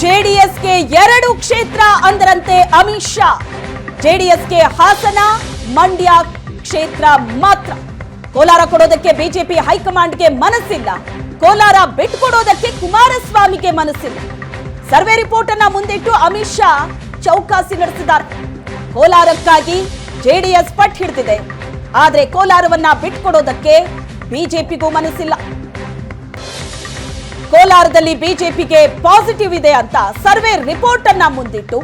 ಜೆಡಿಎಸ್ಗೆ 2 ಕ್ಷೇತ್ರ ಅಂದರಂತೆ ಅಮಿತ್ ಶಾ. ಜೆಡಿಎಸ್ಗೆ ಹಾಸನ, ಮಂಡ್ಯ ಕ್ಷೇತ್ರ ಮಾತ್ರ. ಕೋಲಾರ ಕೊಡೋದಕ್ಕೆ ಬಿಜೆಪಿ ಹೈಕಮಾಂಡ್ಗೆ ಮನಸ್ಸಿಲ್ಲ. ಕೋಲಾರ ಬಿಟ್ಕೊಡೋದಕ್ಕೆ ಕುಮಾರಸ್ವಾಮಿಗೆ ಮನಸ್ಸಿಲ್ಲ. ಸರ್ವೆ ರಿಪೋರ್ಟ್ ಅನ್ನ ಮುಂದಿಟ್ಟು ಅಮಿತ್ ಶಾ ಚೌಕಾಸಿ ನಡೆಸಿದ್ದಾರೆ. ಕೋಲಾರಕ್ಕಾಗಿ ಜೆಡಿಎಸ್ ಪಟ್ಟು ಹಿಡಿದಿದೆ, ಆದ್ರೆ ಕೋಲಾರವನ್ನ ಬಿಟ್ಕೊಡೋದಕ್ಕೆ ಬಿಜೆಪಿಗೂ ಮನಸ್ಸಿಲ್ಲ. ಕೋಲಾರದಲ್ಲಿ ಬಿಜೆಪಿಗೆ ಪಾಸಿಟಿವ್ ಇದೆ ಅಂತ ಸರ್ವೆ ರಿಪೋರ್ಟ್ ಅನ್ನ ಮುಂದಿಟ್ಟು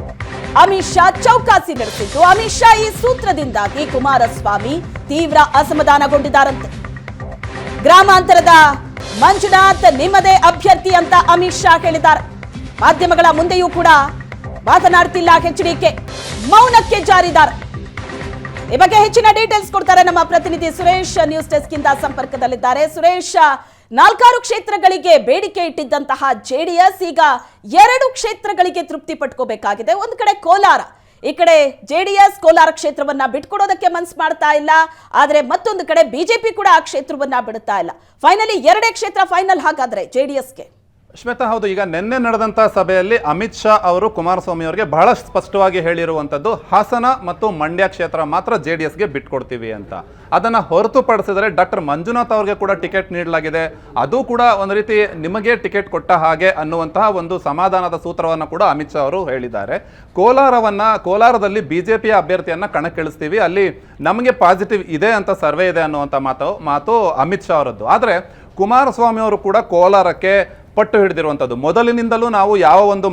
ಅಮಿತ್ ಶಾ ಚೌಕಾಸಿ ನಡೆಸಿದ್ದು, ಅಮಿತ್ ಶಾ ಈ ಸೂತ್ರದಿಂದಾಗಿ ಕುಮಾರಸ್ವಾಮಿ ತೀವ್ರ ಅಸಮಾಧಾನಗೊಂಡಿದ್ದಾರಂತೆ. ಗ್ರಾಮಾಂತರದ ಮಂಜುನಾಥ್ ನಿಮ್ಮದೇ ಅಭ್ಯರ್ಥಿ ಅಂತ ಅಮಿತ್ ಶಾ ಹೇಳಿದ್ದಾರೆ. ಮಾಧ್ಯಮಗಳ ಮುಂದೆಯೂ ಕೂಡ ಮಾತನಾಡ್ತಿಲ್ಲ ಎಚ್ಡಿಕೆ, ಮೌನಕ್ಕೆ ಜಾರಿದ್ದಾರೆ. ಈ ಬಗ್ಗೆ ಹೆಚ್ಚಿನ ಡೀಟೇಲ್ಸ್ ಕೊಡ್ತಾರೆ ನಮ್ಮ ಪ್ರತಿನಿಧಿ ಸುರೇಶ್, ನ್ಯೂಸ್ ಡೆಸ್ಕ್ ಇಂದ ಸಂಪರ್ಕದಲ್ಲಿದ್ದಾರೆ. ಸುರೇಶ್, 4 ಕ್ಷೇತ್ರಗಳಿಗೆ ಬೇಡಿಕೆ ಇಟ್ಟಿದ್ದಂತಹ ಜೆಡಿಎಸ್ ಈಗ 2 ಕ್ಷೇತ್ರಗಳಿಗೆ ತೃಪ್ತಿ ಪಟ್ಕೋಬೇಕಾಗಿದೆ. ಒಂದು ಕಡೆ ಕೋಲಾರ, ಈ ಕಡೆ ಜೆಡಿಎಸ್ ಕೋಲಾರ ಕ್ಷೇತ್ರವನ್ನ ಬಿಟ್ಕೊಡೋದಕ್ಕೆ ಮನಸ್ಸು ಮಾಡ್ತಾ ಇಲ್ಲ, ಆದ್ರೆ ಮತ್ತೊಂದು ಕಡೆ ಬಿಜೆಪಿ ಕೂಡ ಆ ಕ್ಷೇತ್ರವನ್ನ ಬಿಡುತ್ತಾ ಇಲ್ಲ. ಫೈನಲಿ 2 ಕ್ಷೇತ್ರ ಫೈನಲ್ ಹಾಗಾದ್ರೆ ಜೆಡಿಎಸ್ಗೆ. ಶ್ವೇತಾ, ಹೌದು. ಈಗ ನಿನ್ನೆ ನಡೆದಂಥ ಸಭೆಯಲ್ಲಿ ಅಮಿತ್ ಶಾ ಅವರು ಕುಮಾರಸ್ವಾಮಿ ಅವರಿಗೆ ಬಹಳ ಸ್ಪಷ್ಟವಾಗಿ ಹೇಳಿರುವಂಥದ್ದು, ಹಾಸನ ಮತ್ತು ಮಂಡ್ಯ ಕ್ಷೇತ್ರ ಮಾತ್ರ ಜೆಡಿಎಸ್ಗೆ ಬಿಟ್ಕೊಡ್ತೀವಿ ಅಂತ. ಅದನ್ನು ಹೊರತುಪಡಿಸಿದರೆ ಡಾಕ್ಟರ್ ಮಂಜುನಾಥ್ ಅವರಿಗೆ ಕೂಡ ಟಿಕೆಟ್ ನೀಡಲಾಗಿದೆ, ಅದು ಕೂಡ ಒಂದು ರೀತಿ ನಿಮಗೆ ಟಿಕೆಟ್ ಕೊಟ್ಟ ಹಾಗೆ ಅನ್ನುವಂತಹ ಒಂದು ಸಮಾಧಾನದ ಸೂತ್ರವನ್ನು ಕೂಡ ಅಮಿತ್ ಶಾ ಅವರು ಹೇಳಿದ್ದಾರೆ. ಕೋಲಾರದಲ್ಲಿ ಬಿಜೆಪಿಯ ಅಭ್ಯರ್ಥಿಯನ್ನು ಕಣಕ್ಕಿಳಿಸ್ತೀವಿ, ಅಲ್ಲಿ ನಮಗೆ ಪಾಸಿಟಿವ್ ಇದೆ ಅಂತ ಸರ್ವೆ ಇದೆ ಅನ್ನುವಂಥ ಮಾತು ಅಮಿತ್ ಶಾ ಅವರದ್ದು. ಆದರೆ ಕುಮಾರಸ್ವಾಮಿ ಅವರು ಕೂಡ ಕೋಲಾರಕ್ಕೆ ಪಟ್ಟು ಹಿಡಿದಿರುವಂಥದ್ದು. ಮೊದಲಿನಿಂದಲೂ ನಾವು ಯಾವ ಒಂದು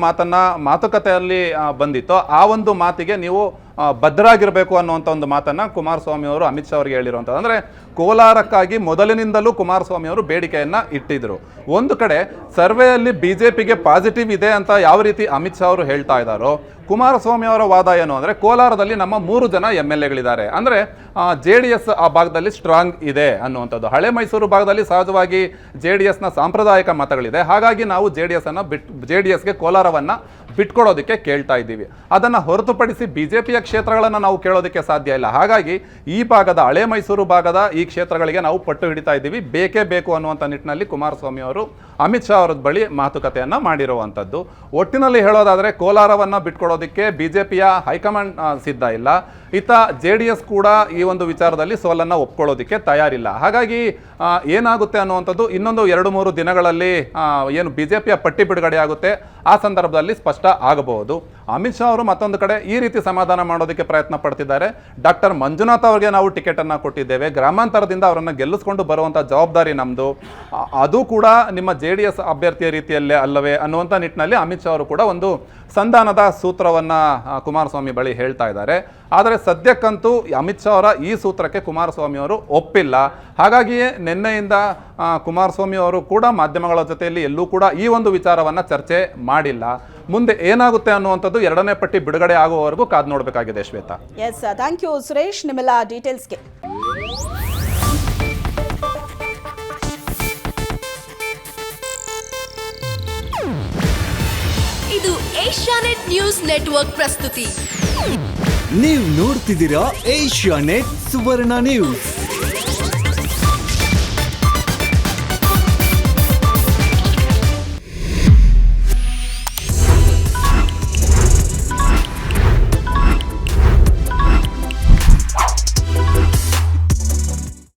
ಮಾತುಕತೆಯಲ್ಲಿ ಬಂದಿತ್ತೋ ಆ ಒಂದು ಮಾತಿಗೆ ನೀವು ಬದ್ಧರಾಗಿರಬೇಕು ಅನ್ನುವಂಥ ಒಂದು ಮಾತನ್ನು ಕುಮಾರಸ್ವಾಮಿ ಅವರು ಅಮಿತ್ ಶಾ ಅವರಿಗೆ ಹೇಳಿರುವಂಥದ್ದು. ಅಂದರೆ ಕೋಲಾರಕ್ಕಾಗಿ ಮೊದಲಿನಿಂದಲೂ ಕುಮಾರಸ್ವಾಮಿ ಅವರು ಬೇಡಿಕೆಯನ್ನು ಇಟ್ಟಿದ್ದರು. ಒಂದು ಕಡೆ ಸರ್ವೆಯಲ್ಲಿ ಬಿಜೆಪಿಗೆ ಪಾಸಿಟಿವ್ ಇದೆ ಅಂತ ಯಾವ ರೀತಿ ಅಮಿತ್ ಶಾ ಅವರು ಹೇಳ್ತಾ ಇದ್ದಾರೋ, ಕುಮಾರಸ್ವಾಮಿ ಅವರ ವಾದ ಏನು ಅಂದರೆ ಕೋಲಾರದಲ್ಲಿ ನಮ್ಮ 3 ಜನ MLAಗಳಿದ್ದಾರೆ, ಅಂದರೆ JDS ಆ ಭಾಗದಲ್ಲಿ ಸ್ಟ್ರಾಂಗ್ ಇದೆ ಅನ್ನುವಂಥದ್ದು. ಹಳೆ ಮೈಸೂರು ಭಾಗದಲ್ಲಿ ಸಹಜವಾಗಿ JDSನ ಸಾಂಪ್ರದಾಯಿಕ ಮತಗಳಿದೆ, ಹಾಗಾಗಿ ನಾವು JDSಗೆ ಕೋಲಾರವನ್ನು ಬಿಟ್ಕೊಡೋದಕ್ಕೆ ಕೇಳ್ತಾ ಇದ್ದೀವಿ. ಅದನ್ನು ಹೊರತುಪಡಿಸಿ ಬಿಜೆಪಿಯ ಕ್ಷೇತ್ರಗಳನ್ನು ನಾವು ಕೇಳೋದಕ್ಕೆ ಸಾಧ್ಯ ಇಲ್ಲ. ಹಾಗಾಗಿ ಈ ಭಾಗದ ಹಳೆ ಮೈಸೂರು ಭಾಗದ ಈ ಕ್ಷೇತ್ರಗಳಿಗೆ ನಾವು ಪಟ್ಟು ಹಿಡಿತಾ ಇದ್ದೀವಿ, ಬೇಕೇ ಬೇಕು ಅನ್ನುವಂಥ ನಿಟ್ಟಿನಲ್ಲಿ ಕುಮಾರಸ್ವಾಮಿ ಅವರು ಅಮಿತ್ ಶಾ ಅವರ ಬಳಿ ಮಾತುಕತೆಯನ್ನು ಮಾಡಿರುವಂಥದ್ದು. ಒಟ್ಟಿನಲ್ಲಿ ಹೇಳೋದಾದರೆ ಕೋಲಾರವನ್ನು ಬಿಟ್ಕೊಡೋದಕ್ಕೆ ಬಿಜೆಪಿಯ ಹೈಕಮಾಂಡ್ ಸಿದ್ಧ ಇಲ್ಲ, ಇತ್ತ JDS ಕೂಡ ಈ ಒಂದು ವಿಚಾರದಲ್ಲಿ ಸೋಲನ್ನು ಒಪ್ಕೊಳ್ಳೋದಕ್ಕೆ ತಯಾರಿಲ್ಲ. ಹಾಗಾಗಿ ಏನಾಗುತ್ತೆ ಅನ್ನುವಂಥದ್ದು ಇನ್ನೊಂದು 2-3 ದಿನಗಳಲ್ಲಿ ಏನು ಬಿಜೆಪಿಯ ಪಟ್ಟಿ ಬಿಡುಗಡೆ ಆಗುತ್ತೆ, ಆ ಸಂದರ್ಭದಲ್ಲಿ ಸ್ಪಷ್ಟ ಆಗಬಹುದು. ಅಮಿತ್ ಶಾ ಅವರು ಮತ್ತೊಂದು ಕಡೆ ಈ ರೀತಿ ಸಮಾಧಾನ ಮಾಡೋದಕ್ಕೆ ಪ್ರಯತ್ನ ಪಡ್ತಿದ್ದಾರೆ. ಡಾಕ್ಟರ್ ಮಂಜುನಾಥ್ ಅವರಿಗೆ ನಾವು ಟಿಕೆಟನ್ನು ಕೊಟ್ಟಿದ್ದೇವೆ, ಗ್ರಾಮಾಂತರದಿಂದ ಅವರನ್ನು ಗೆಲ್ಲಿಸ್ಕೊಂಡು ಬರುವಂಥ ಜವಾಬ್ದಾರಿ ನಮ್ಮದು, ಅದು ಕೂಡ ನಿಮ್ಮ JDS ಅಭ್ಯರ್ಥಿಯ ರೀತಿಯಲ್ಲೇ ಅಲ್ಲವೇ ಅನ್ನುವಂಥ ನಿಟ್ಟಿನಲ್ಲಿ ಅಮಿತ್ ಶಾ ಅವರು ಕೂಡ ಒಂದು ಸಂಧಾನದ ಸೂತ್ರವನ್ನು ಕುಮಾರಸ್ವಾಮಿ ಬಳಿ ಹೇಳ್ತಾ ಇದ್ದಾರೆ. ಆದರೆ ಸದ್ಯಕ್ಕಂತೂ ಅಮಿತ್ ಶಾ ಅವರ ಈ ಸೂತ್ರಕ್ಕೆ ಕುಮಾರಸ್ವಾಮಿ ಅವರು ಒಪ್ಪಿಲ್ಲ. ಹಾಗಾಗಿಯೇ ನಿನ್ನೆಯಿಂದ ಕುಮಾರಸ್ವಾಮಿ ಅವರು ಕೂಡ ಮಾಧ್ಯಮಗಳ ಜೊತೆಯಲ್ಲಿ ಎಲ್ಲೂ ಕೂಡ ಈ ಒಂದು ವಿಚಾರವನ್ನು ಚರ್ಚೆ ಮಾಡಿಲ್ಲ. ಮುಂದೆ ಏನಾಗುತ್ತೆ ಅನ್ನುವಂಥದ್ದು 2ನೇ ಪಟ್ಟಿ ಬಿಡುಗಡೆ ಆಗುವವರೆಗೂ ಕಾದು ನೋಡಬೇಕಾಗಿದೆ. Shweta, yes, thank you Suresh ನಿಮ್ಮೆಲ್ಲ ಡೀಟೇಲ್ಸ್ಗೆ. ಇದು ಏಷ್ಯಾನೆಟ್ ನ್ಯೂಸ್ ನೆಟ್ವರ್ಕ್ ಪ್ರಸ್ತುತಿ. ನೀವು ನೋಡ್ತಿದ್ದೀರಾ ಏಷ್ಯಾನೆಟ್ ಸುವರ್ಣ ನ್ಯೂಸ್.